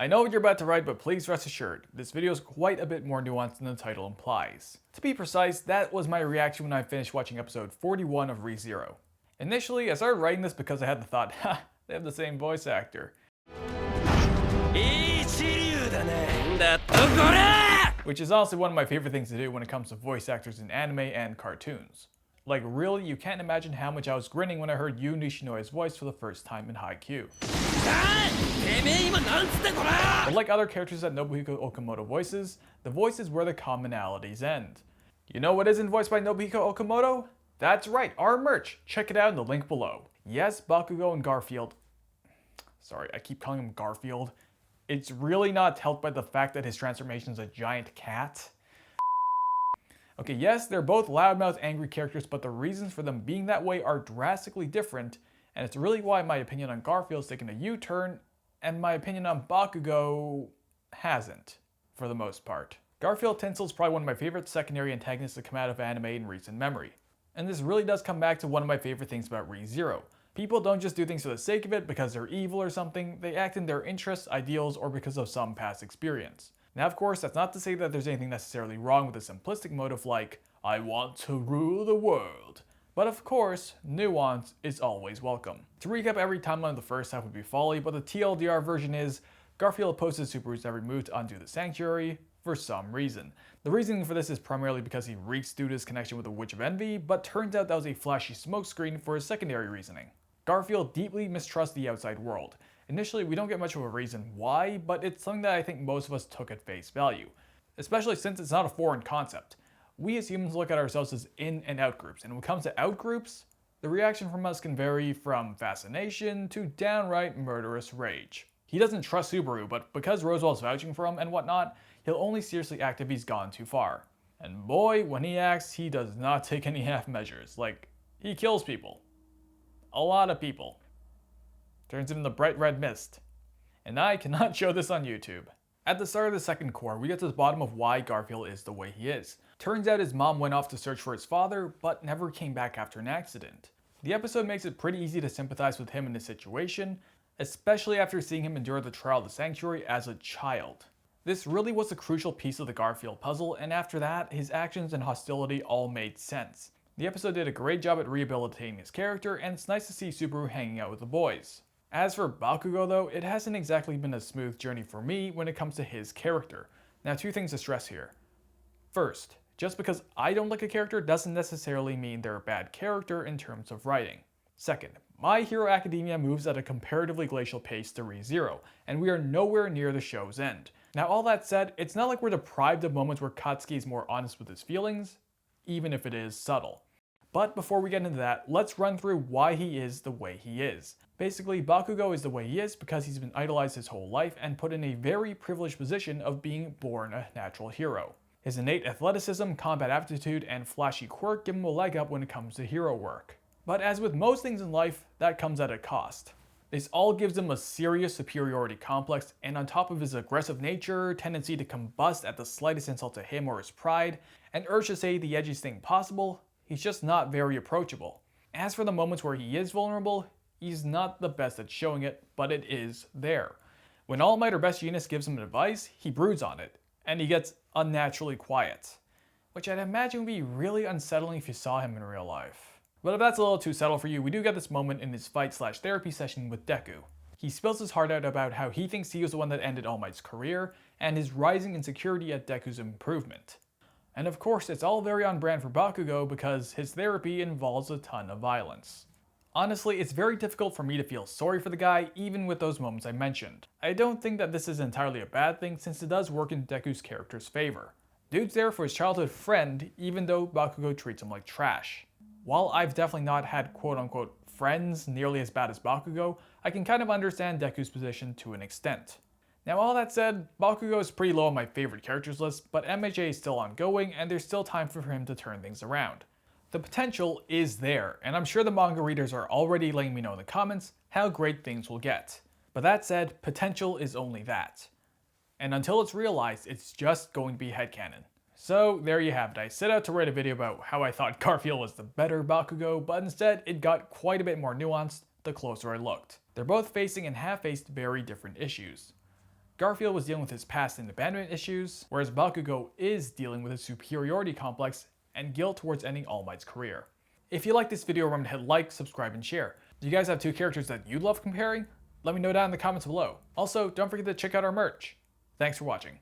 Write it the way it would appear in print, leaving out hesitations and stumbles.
I know what you're about to write, but please rest assured, this video is quite a bit more nuanced than the title implies. To be precise, that was my reaction when I finished watching episode 41 of ReZero. Initially, I started writing this because I had the thought, ha, they have the same voice actor. Which is also one of my favorite things to do when it comes to voice actors in anime and cartoons. Like really, you can't imagine how much I was grinning when I heard Yu Nishinoya's voice for the first time in Haikyuu. But like other characters that Nobuhiko Okamoto voices, the voice is where the commonalities end. You know what isn't voiced by Nobuhiko Okamoto? That's right, our merch! Check it out in the link below. Yes, Bakugou and Garfield... Sorry, I keep calling him Garfield. It's really not helped by the fact that his transformation is a giant cat. Okay, yes, they're both loudmouth angry characters, but the reasons for them being that way are drastically different, and it's really why my opinion on Garfield's taken a U-turn, and my opinion on Bakugou hasn't, for the most part. Garfield Tinsel is probably one of my favorite secondary antagonists to come out of anime in recent memory. And this really does come back to one of my favorite things about ReZero. People don't just do things for the sake of it because they're evil or something, they act in their interests, ideals, or because of some past experience. Now of course, that's not to say that there's anything necessarily wrong with a simplistic motive like, I want to rule the world. But of course, nuance is always welcome. To recap every timeline of the first half would be folly, but the TLDR version is, Garfield opposes Subaru's every move to undo the sanctuary, for some reason. The reasoning for this is primarily because he reeks due to his connection with the Witch of Envy, but turns out that was a flashy smokescreen for his secondary reasoning. Garfield deeply mistrusts the outside world. Initially, we don't get much of a reason why, but it's something that I think most of us took at face value. Especially since it's not a foreign concept. We as humans look at ourselves as in and out groups, and when it comes to out groups, the reaction from us can vary from fascination to downright murderous rage. He doesn't trust Subaru, but because Roswell's vouching for him and whatnot, he'll only seriously act if he's gone too far. And boy, when he acts, he does not take any half measures. Like, he kills people. A lot of people. Turns him into bright red mist. And I cannot show this on YouTube. At the start of the second core, we get to the bottom of why Garfield is the way he is. Turns out his mom went off to search for his father, but never came back after an accident. The episode makes it pretty easy to sympathize with him in this situation, especially after seeing him endure the trial of the sanctuary as a child. This really was a crucial piece of the Garfield puzzle, and after that, his actions and hostility all made sense. The episode did a great job at rehabilitating his character, and it's nice to see Subaru hanging out with the boys. As for Bakugou though, it hasn't exactly been a smooth journey for me when it comes to his character. Now, two things to stress here. First, just because I don't like a character doesn't necessarily mean they're a bad character in terms of writing. Second, My Hero Academia moves at a comparatively glacial pace to ReZero, and we are nowhere near the show's end. Now all that said, it's not like we're deprived of moments where Katsuki is more honest with his feelings, even if it is subtle. But before we get into that, let's run through why he is the way he is. Basically, Bakugou is the way he is because he's been idolized his whole life and put in a very privileged position of being born a natural hero. His innate athleticism, combat aptitude, and flashy quirk give him a leg up when it comes to hero work. But as with most things in life, that comes at a cost. This all gives him a serious superiority complex, and on top of his aggressive nature, tendency to combust at the slightest insult to him or his pride, and urge to say the edgiest thing possible, he's just not very approachable. As for the moments where he is vulnerable, he's not the best at showing it, but it is there. When All Might or Best Genius gives him advice, he broods on it, and he gets unnaturally quiet, which I'd imagine would be really unsettling if you saw him in real life. But if that's a little too subtle for you, we do get this moment in his fight/therapy session with Deku. He spills his heart out about how he thinks he was the one that ended All Might's career, and his rising insecurity at Deku's improvement. And of course, it's all very on brand for Bakugou because his therapy involves a ton of violence. Honestly, it's very difficult for me to feel sorry for the guy, even with those moments I mentioned. I don't think that this is entirely a bad thing since it does work in Deku's character's favor. Dude's there for his childhood friend, even though Bakugou treats him like trash. While I've definitely not had quote-unquote friends nearly as bad as Bakugou, I can kind of understand Deku's position to an extent. Now all that said, Bakugou is pretty low on my favorite characters list, but MHA is still ongoing and there's still time for him to turn things around. The potential is there, and I'm sure the manga readers are already letting me know in the comments how great things will get. But that said, potential is only that. And until it's realized, it's just going to be headcanon. So there you have it. I set out to write a video about how I thought Garfield was the better Bakugou, but instead it got quite a bit more nuanced the closer I looked. They're both facing and have faced very different issues. Garfiel was dealing with his past and abandonment issues, whereas Bakugou is dealing with a superiority complex and guilt towards ending All Might's career. If you like this video, remember to hit like, subscribe, and share. Do you guys have two characters that you love comparing? Let me know down in the comments below. Also, don't forget to check out our merch. Thanks for watching.